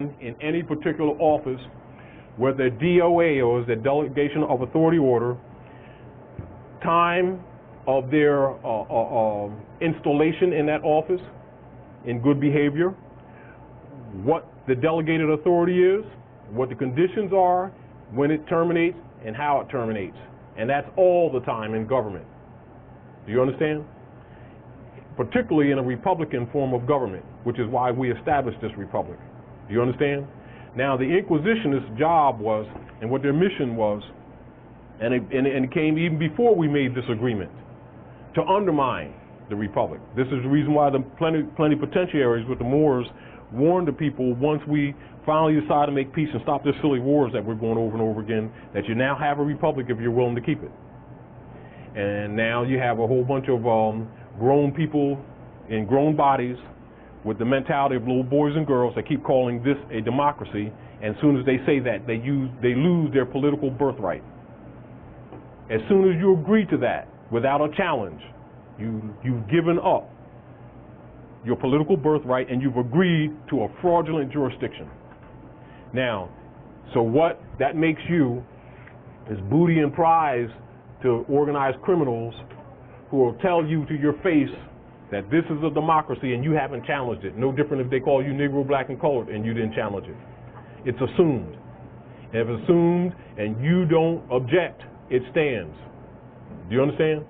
in any particular office, whether DOA or is a delegation of authority order, time of their installation in that office in good behavior, what the delegated authority is, what the conditions are, when it terminates, and how it terminates. And that's all the time in government. Do you understand? Particularly in a Republican form of government, which is why we established this republic. Do you understand? Now, the Inquisitionist job was, and what their mission was, and it came even before we made this agreement, to undermine the republic. This is the reason why the plenipotentiaries with the Moors warned the people once we finally decided to make peace and stop this silly wars that we're going over and over again, that you now have a republic if you're willing to keep it. And now you have a whole bunch of grown people in grown bodies with the mentality of little boys and girls that keep calling this a democracy, and as soon as they say that, they lose their political birthright. As soon as you agree to that without a challenge, you've given up your political birthright and you've agreed to a fraudulent jurisdiction. Now, so what that makes you is booty and prize to organized criminals who will tell you to your face that this is a democracy and you haven't challenged it. No different if they call you Negro, black, and colored and you didn't challenge it. It's assumed. If it's assumed and you don't object, it stands. Do you understand?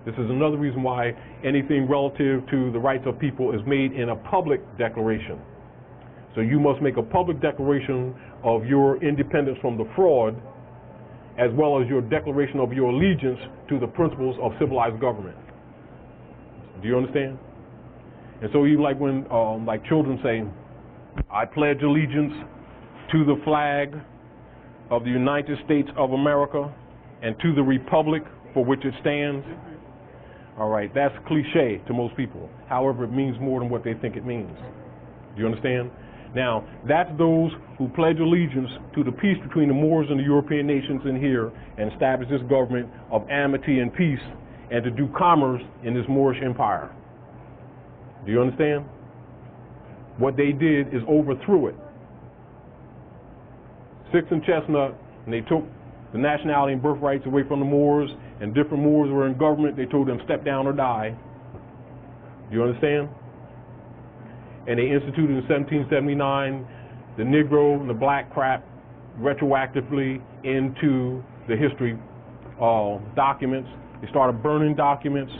This is another reason why anything relative to the rights of people is made in a public declaration. So you must make a public declaration of your independence from the fraud, as well as your declaration of your allegiance to the principles of civilized government. Do you understand? And so even like when like children say, I pledge allegiance to the flag of the United States of America and to the republic for which it stands. All right, that's cliche to most people. However, it means more than what they think it means. Do you understand? Now, that's those who pledge allegiance to the peace between the Moors and the European nations in here and establish this government of amity and peace and to do commerce in this Moorish empire. Do you understand? What they did is overthrew it. Six and Chestnut, and they took the nationality and birthrights away from the Moors, and different Moors were in government. They told them, step down or die. Do you understand? And they instituted in 1779 the Negro and the black crap retroactively into the history documents. They started burning documents.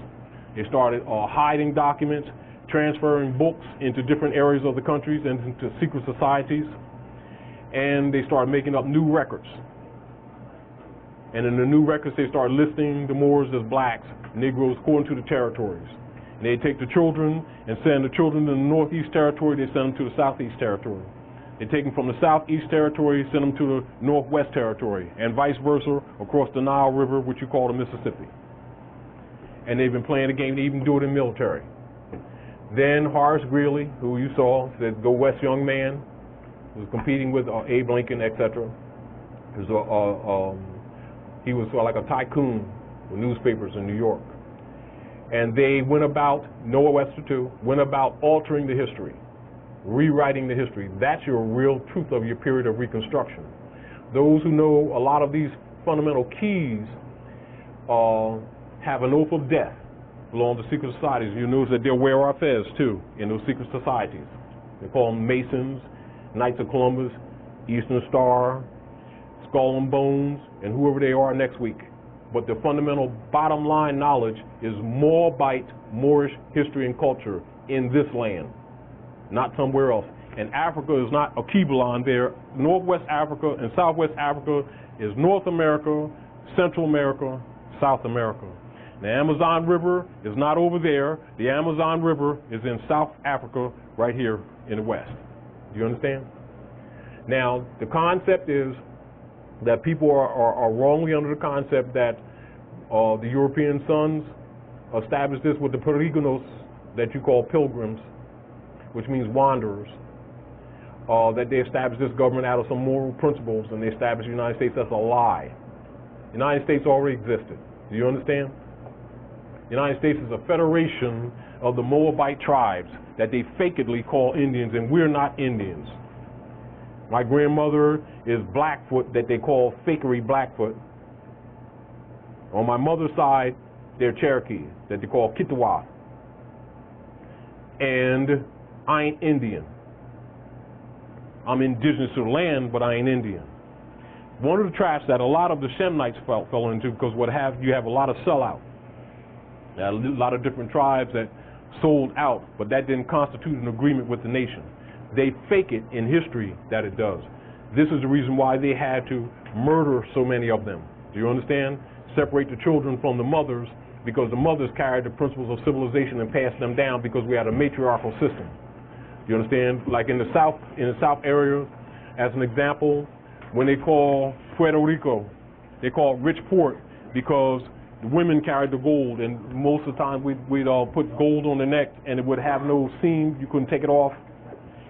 They started hiding documents, transferring books into different areas of the countries and into secret societies. And they started making up new records. And in the new records, they started listing the Moors as blacks, Negroes, according to the territories. And they take the children and send the children to the Northeast Territory, they send them to the Southeast Territory. They take them from the Southeast Territory, send them to the Northwest Territory, and vice versa across the Nile River, which you call the Mississippi. And they've been playing the game, they even do it in military. Then Horace Greeley, who you saw, said, go west, young man, was competing with Abe Lincoln, etc. He was like a tycoon with newspapers in New York. And they went about, Noah Webster too, went about altering the history, rewriting the history. That's your real truth of your period of Reconstruction. Those who know a lot of these fundamental keys have an oath of death, belong to secret societies. You notice that they'll wear our fez too in those secret societies. They call them Masons, Knights of Columbus, Eastern Star, Skull and Bones, and whoever they are next week. But the fundamental bottom line knowledge is Moabite, Moorish history and culture in this land, not somewhere else. And Africa is not a Kebalon there. Northwest Africa and Southwest Africa is North America, Central America, South America. The Amazon River is not over there. The Amazon River is in South Africa right here in the West. Do you understand? Now, the concept is that people are wrongly under the concept that the European sons established this with the peregrinos that you call pilgrims, which means wanderers, that they established this government out of some moral principles and they established the United States. That's a lie. The United States already existed. Do you understand? The United States is a federation of the Moabite tribes that they fakedly call Indians, and we're not Indians. My grandmother is Blackfoot, that they call fakery Blackfoot. On my mother's side, they're Cherokee, that they call Kitawa. And I ain't Indian. I'm indigenous to the land, but I ain't Indian. One of the traps that a lot of the Shemnites fell into, because you have a lot of sellout. There are a lot of different tribes that sold out, but that didn't constitute an agreement with the nation. They fake it in history that it does. This is the reason why they had to murder so many of them. Do you understand? Separate the children from the mothers, because the mothers carried the principles of civilization and passed them down, because we had a matriarchal system. You understand? Like in the South area, as an example, when they call Puerto Rico, they call it rich port, because the women carried the gold, and most of the time we'd put gold on the neck, and it would have no seam. You couldn't take it off,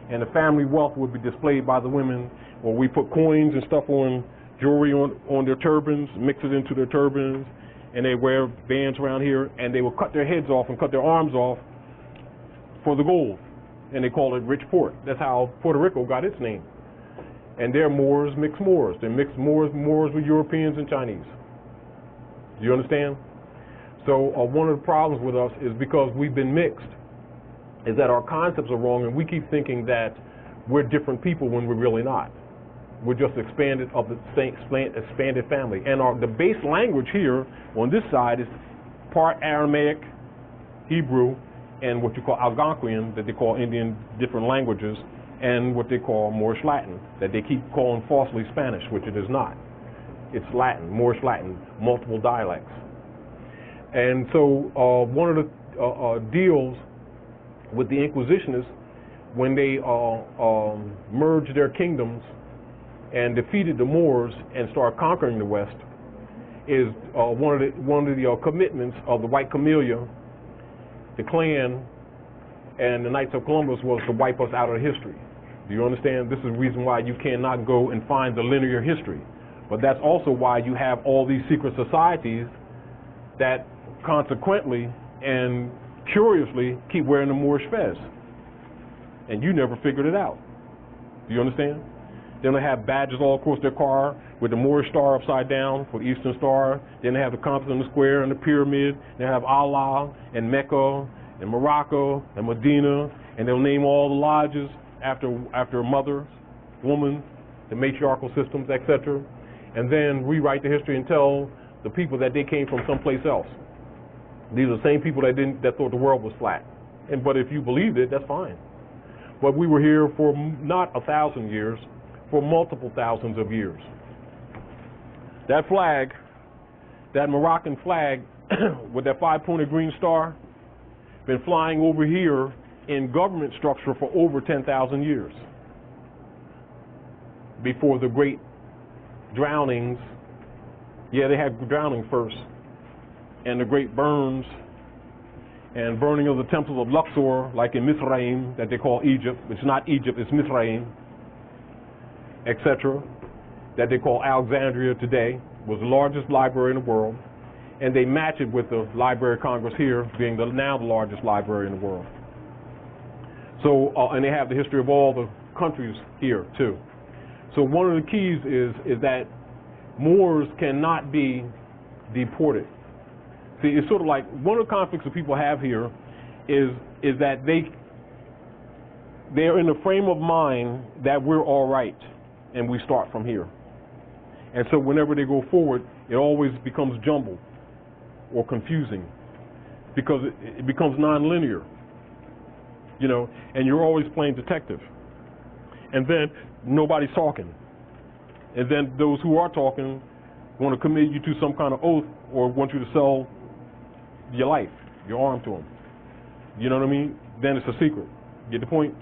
and the family wealth would be displayed by the women. Or we put coins and stuff on jewelry on their turbans, mix it into their turbans, and they wear bands around here, and they will cut their heads off and cut their arms off for the gold, and they call it rich port. That's how Puerto Rico got its name. And they're Moors, mixed Moors. They're mixed Moors with Europeans and Chinese. Do you understand? So one of the problems with us is because we've been mixed, is that our concepts are wrong, and we keep thinking that we're different people when we're really not. We're just expanded of the same expanded family. And the base language here on this side is part Aramaic, Hebrew, and what you call Algonquian, that they call Indian different languages, and what they call Moorish Latin, that they keep calling falsely Spanish, which it is not. It's Latin, Moorish Latin, multiple dialects. And so one of the deals with the Inquisitionists, when they merged their kingdoms and defeated the Moors and started conquering the West, is one of the commitments of the White Camellia, the Klan, and the Knights of Columbus was to wipe us out of history. Do you understand? This is the reason why you cannot go and find the linear history. But that's also why you have all these secret societies that consequently and curiously keep wearing the Moorish fez. And you never figured it out. Do you understand? Then they have badges all across their car with the Moorish star upside down for the Eastern Star. Then they have the compass and the square and the pyramid. They have Allah and Mecca and Morocco and Medina, and they'll name all the lodges after a mother, woman, the matriarchal systems, etc. And then rewrite the history and tell the people that they came from someplace else. These are the same people that thought the world was flat. But if you believed it, that's fine. But we were here for not 1,000 years, for multiple thousands of years. That flag, that Moroccan flag with that 5-pointed green star, been flying over here in government structure for over 10,000 years. Before the great drownings, yeah, they had drowning first, and the great burns and burning of the temples of Luxor, like in Mizraim, that they call Egypt. It's not Egypt, it's Mizraim, etc., that they call Alexandria today, was the largest library in the world, and they match it with the Library of Congress here being now the largest library in the world. So, and they have the history of all the countries here too. So one of the keys is that Moors cannot be deported. See, it's sort of like one of the conflicts that people have here is that they're in the frame of mind that we're all right, and we start from here. And so whenever they go forward, it always becomes jumbled or confusing because it becomes nonlinear, you know, and you're always playing detective. And then nobody's talking. And then those who are talking want to commit you to some kind of oath or want you to sell your life, your arm to them. You know what I mean? Then it's a secret. Get the point?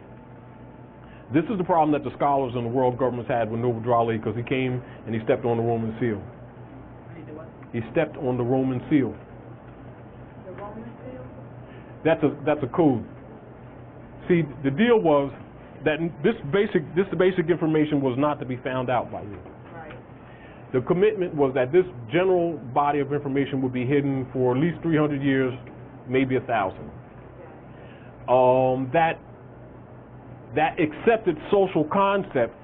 This is the problem that the scholars and the world governments had with Noble Drew Ali, because he came and he stepped on the Roman seal. He stepped on the Roman seal. The Roman seal? That's a code. See, the deal was that this basic information was not to be found out by you. Right. The commitment was that this general body of information would be hidden for at least 300 years, maybe 1,000. That accepted social concept